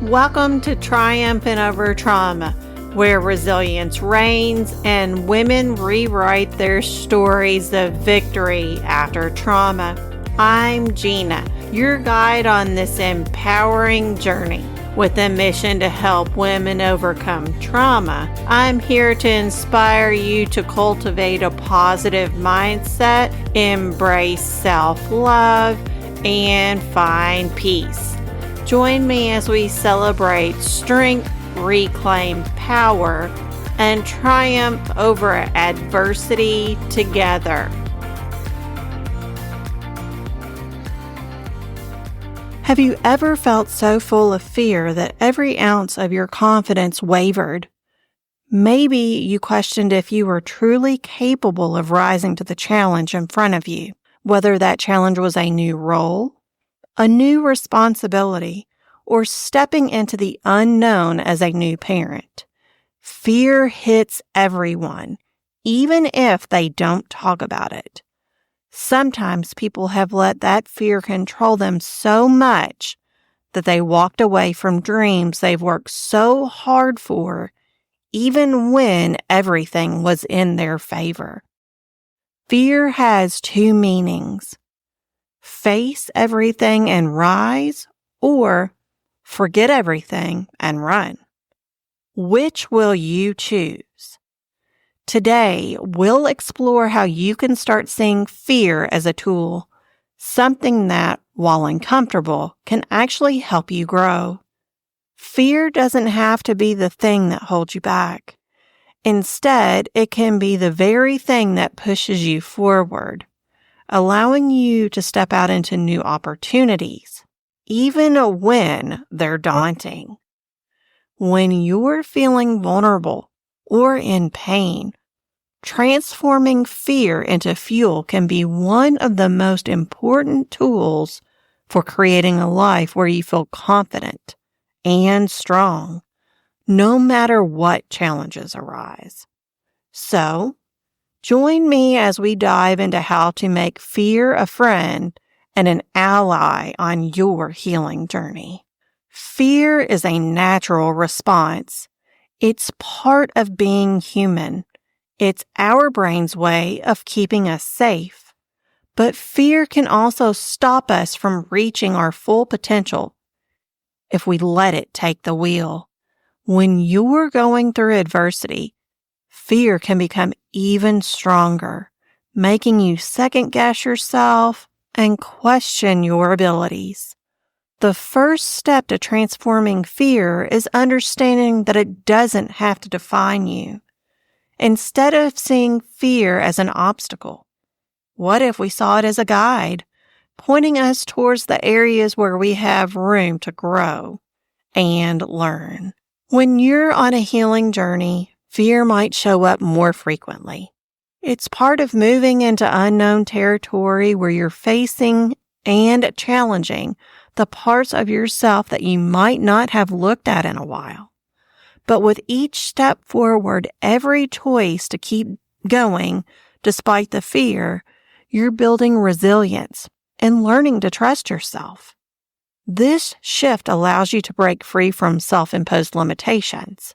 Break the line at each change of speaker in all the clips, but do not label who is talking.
Welcome to Triumphant Over Trauma, where resilience reigns and women rewrite their stories of victory after trauma. I'm Gina, your guide on this empowering journey. With a mission to help women overcome trauma, I'm here to inspire you to cultivate a positive mindset, embrace self-love, and find peace. Join me as we celebrate strength, reclaim power, and triumph over adversity together. Have you ever felt so full of fear that every ounce of your confidence wavered? Maybe you questioned if you were truly capable of rising to the challenge in front of you, whether that challenge was a new role, a new responsibility, or stepping into the unknown as a new parent. Fear hits everyone, even if they don't talk about it. Sometimes people have let that fear control them so much that they walked away from dreams they've worked so hard for, even when everything was in their favor. Fear has two meanings: face everything and rise, or forget everything and run. Which will you choose? Today, we'll explore how you can start seeing fear as a tool, something that, while uncomfortable, can actually help you grow. Fear doesn't have to be the thing that holds you back. Instead, it can be the very thing that pushes you forward, allowing you to step out into new opportunities, even when they're daunting. When you're feeling vulnerable or in pain, transforming fear into fuel can be one of the most important tools for creating a life where you feel confident and strong, no matter what challenges arise. So, join me as we dive into how to make fear a friend and an ally on your healing journey. Fear is a natural response. It's part of being human. It's our brain's way of keeping us safe. But fear can also stop us from reaching our full potential if we let it take the wheel. When you're going through adversity, fear can become even stronger, making you second-guess yourself and question your abilities. The first step to transforming fear is understanding that it doesn't have to define you. Instead of seeing fear as an obstacle, what if we saw it as a guide, pointing us towards the areas where we have room to grow and learn? When you're on a healing journey, fear might show up more frequently. It's part of moving into unknown territory where you're facing and challenging the parts of yourself that you might not have looked at in a while. But with each step forward, every choice to keep going despite the fear, you're building resilience and learning to trust yourself. This shift allows you to break free from self-imposed limitations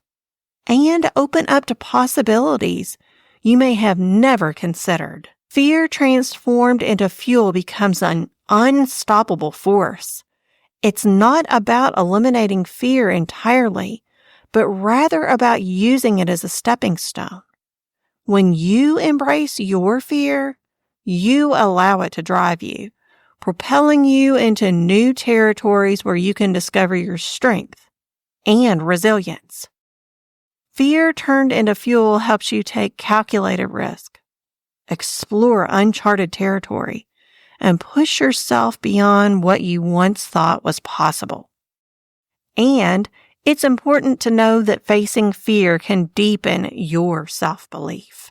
and open up to possibilities you may have never considered. Fear transformed into fuel becomes an unstoppable force. It's not about eliminating fear entirely, but rather about using it as a stepping stone. When you embrace your fear, you allow it to drive you, propelling you into new territories where you can discover your strength and resilience. Fear turned into fuel helps you take calculated risk, explore uncharted territory, and push yourself beyond what you once thought was possible. And it's important to know that facing fear can deepen your self-belief.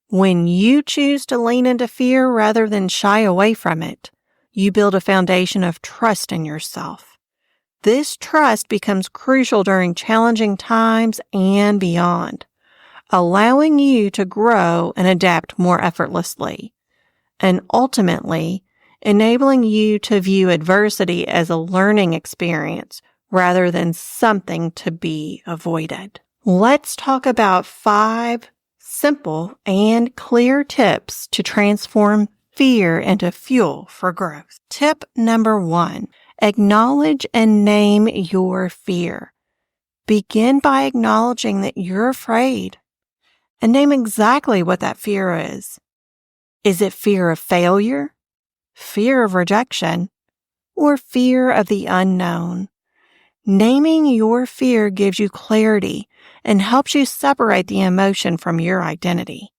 When you choose to lean into fear rather than shy away from it, you build a foundation of trust in yourself. This trust becomes crucial during challenging times and beyond, allowing you to grow and adapt more effortlessly, and ultimately enabling you to view adversity as a learning experience rather than something to be avoided. Let's talk about 5 simple and clear tips to transform fear into fuel for growth. Tip number 1, acknowledge and name your fear. Begin by acknowledging that you're afraid and name exactly what that fear is. Is it fear of failure, fear of rejection, or fear of the unknown? Naming your fear gives you clarity and helps you separate the emotion from your identity.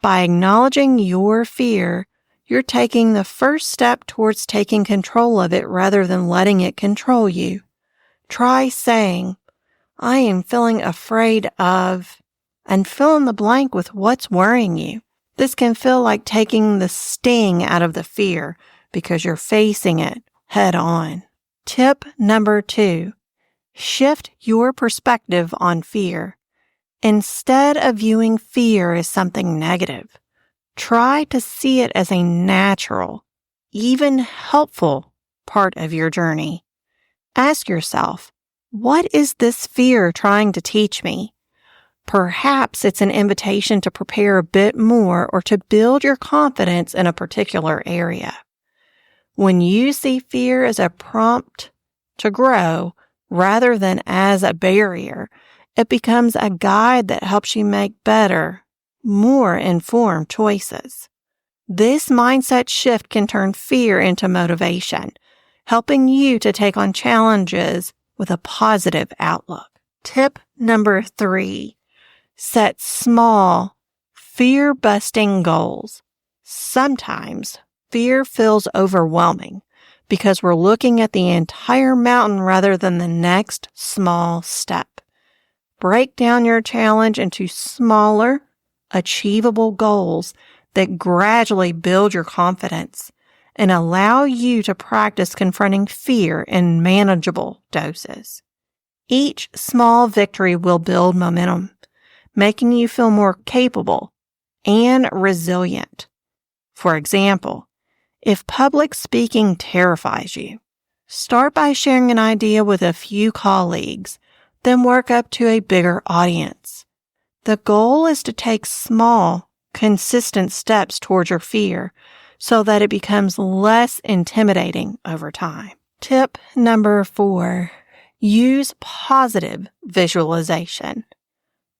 By acknowledging your fear, you're taking the first step towards taking control of it rather than letting it control you. Try saying, I am feeling afraid of, and fill in the blank with what's worrying you. This can feel like taking the sting out of the fear because you're facing it head on. Tip number 2, shift your perspective on fear. Instead of viewing fear as something negative, try to see it as a natural, even helpful part of your journey. Ask yourself, what is this fear trying to teach me? Perhaps it's an invitation to prepare a bit more or to build your confidence in a particular area. When you see fear as a prompt to grow rather than as a barrier, it becomes a guide that helps you make better, more informed choices. This mindset shift can turn fear into motivation, helping you to take on challenges with a positive outlook. Tip number 3, set small, fear-busting goals. Sometimes fear feels overwhelming because we're looking at the entire mountain rather than the next small step. Break down your challenge into smaller, achievable goals that gradually build your confidence and allow you to practice confronting fear in manageable doses. Each small victory will build momentum, making you feel more capable and resilient. For example, if public speaking terrifies you, start by sharing an idea with a few colleagues, then work up to a bigger audience. The goal is to take small, consistent steps towards your fear so that it becomes less intimidating over time. Tip number 4, use positive visualization.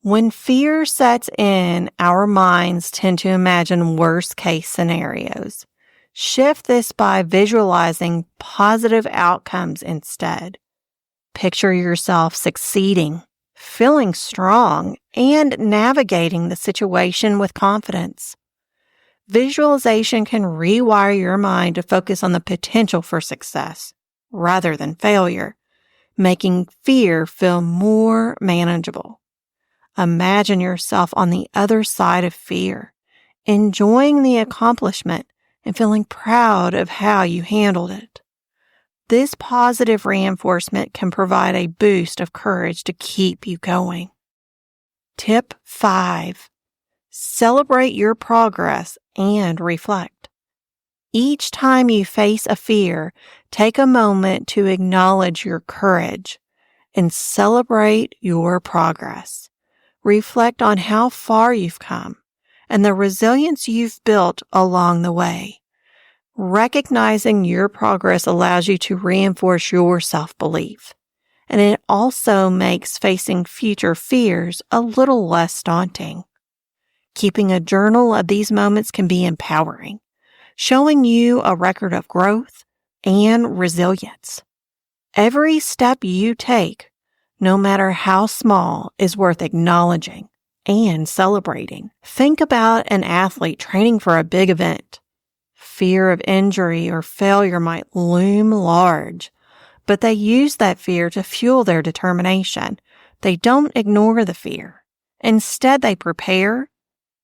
When fear sets in, our minds tend to imagine worst-case scenarios. Shift this by visualizing positive outcomes instead. Picture yourself succeeding, feeling strong, and navigating the situation with confidence. Visualization can rewire your mind to focus on the potential for success rather than failure, making fear feel more manageable. Imagine yourself on the other side of fear, enjoying the accomplishment and feeling proud of how you handled it. This positive reinforcement can provide a boost of courage to keep you going. Tip 5, celebrate your progress and reflect. Each time you face a fear, take a moment to acknowledge your courage and celebrate your progress. Reflect on how far you've come and the resilience you've built along the way. Recognizing your progress allows you to reinforce your self-belief, and it also makes facing future fears a little less daunting. Keeping a journal of these moments can be empowering, showing you a record of growth and resilience. Every step you take, no matter how small, is worth acknowledging and celebrating. Think about an athlete training for a big event. Fear of injury or failure might loom large, but they use that fear to fuel their determination. They don't ignore the fear. Instead, they prepare,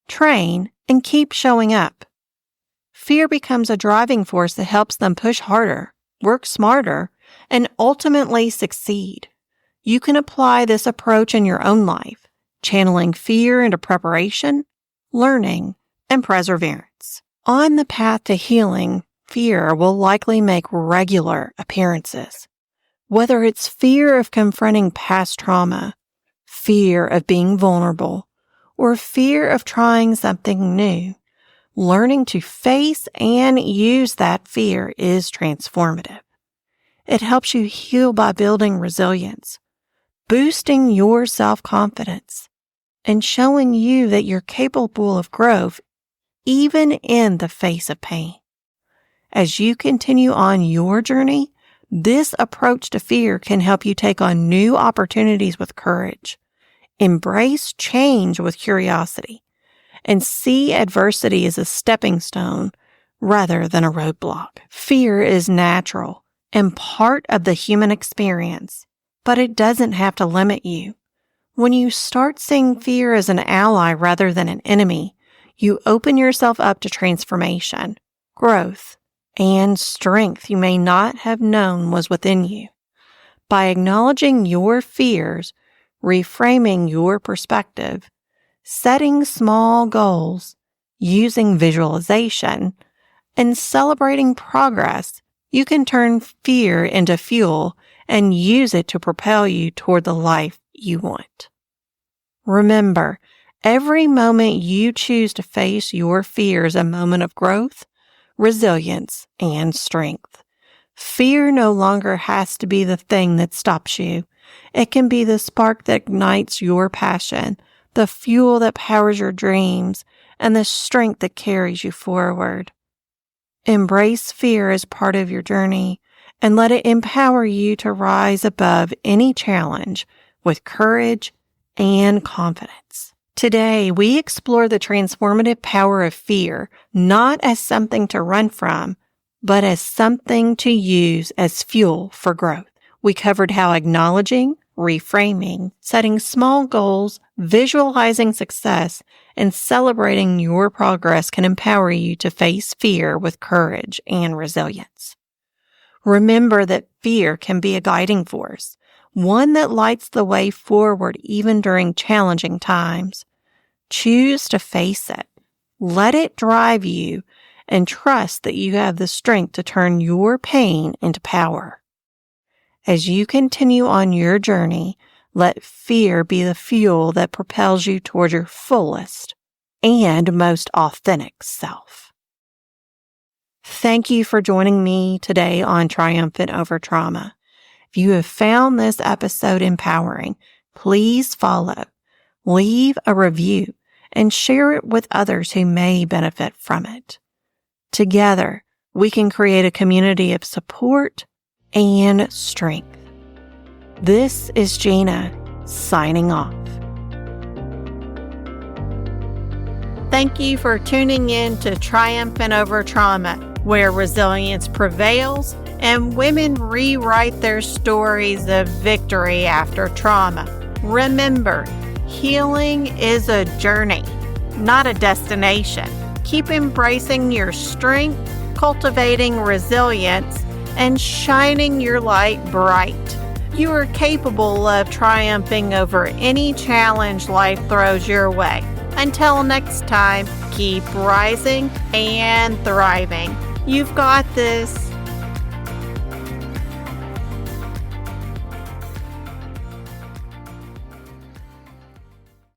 train, and keep showing up. Fear becomes a driving force that helps them push harder, work smarter, and ultimately succeed. You can apply this approach in your own life, channeling fear into preparation, learning, and perseverance. On the path to healing, fear will likely make regular appearances. Whether it's fear of confronting past trauma, fear of being vulnerable, or fear of trying something new, learning to face and use that fear is transformative. It helps you heal by building resilience, boosting your self-confidence, and showing you that you're capable of growth even in the face of pain. As you continue on your journey, this approach to fear can help you take on new opportunities with courage, embrace change with curiosity, and see adversity as a stepping stone rather than a roadblock. Fear is natural and part of the human experience, but it doesn't have to limit you. When you start seeing fear as an ally rather than an enemy, you open yourself up to transformation, growth, and strength you may not have known was within you. By acknowledging your fears, reframing your perspective, setting small goals, using visualization, and celebrating progress, you can turn fear into fuel and use it to propel you toward the life you want. Remember, every moment you choose to face your fear is a moment of growth, resilience, and strength. Fear no longer has to be the thing that stops you. It can be the spark that ignites your passion, the fuel that powers your dreams, and the strength that carries you forward. Embrace fear as part of your journey and let it empower you to rise above any challenge with courage and confidence. Today, we explore the transformative power of fear, not as something to run from, but as something to use as fuel for growth. We covered how acknowledging, reframing, setting small goals, visualizing success, and celebrating your progress can empower you to face fear with courage and resilience. Remember that fear can be a guiding force, one that lights the way forward even during challenging times. Choose to face it, let it drive you, and trust that you have the strength to turn your pain into power. As you continue on your journey, let fear be the fuel that propels you toward your fullest and most authentic self. Thank you for joining me today on Triumphant Over Trauma. If you have found this episode empowering, please follow, leave a review, and share it with others who may benefit from it. Together, we can create a community of support and strength. This is Gina, signing off. Thank you for tuning in to Triumphant Over Trauma, where resilience prevails and women rewrite their stories of victory after trauma. Remember, healing is a journey, not a destination. Keep embracing your strength, cultivating resilience, and shining your light bright. You are capable of triumphing over any challenge life throws your way. Until next time, keep rising and thriving. You've got this.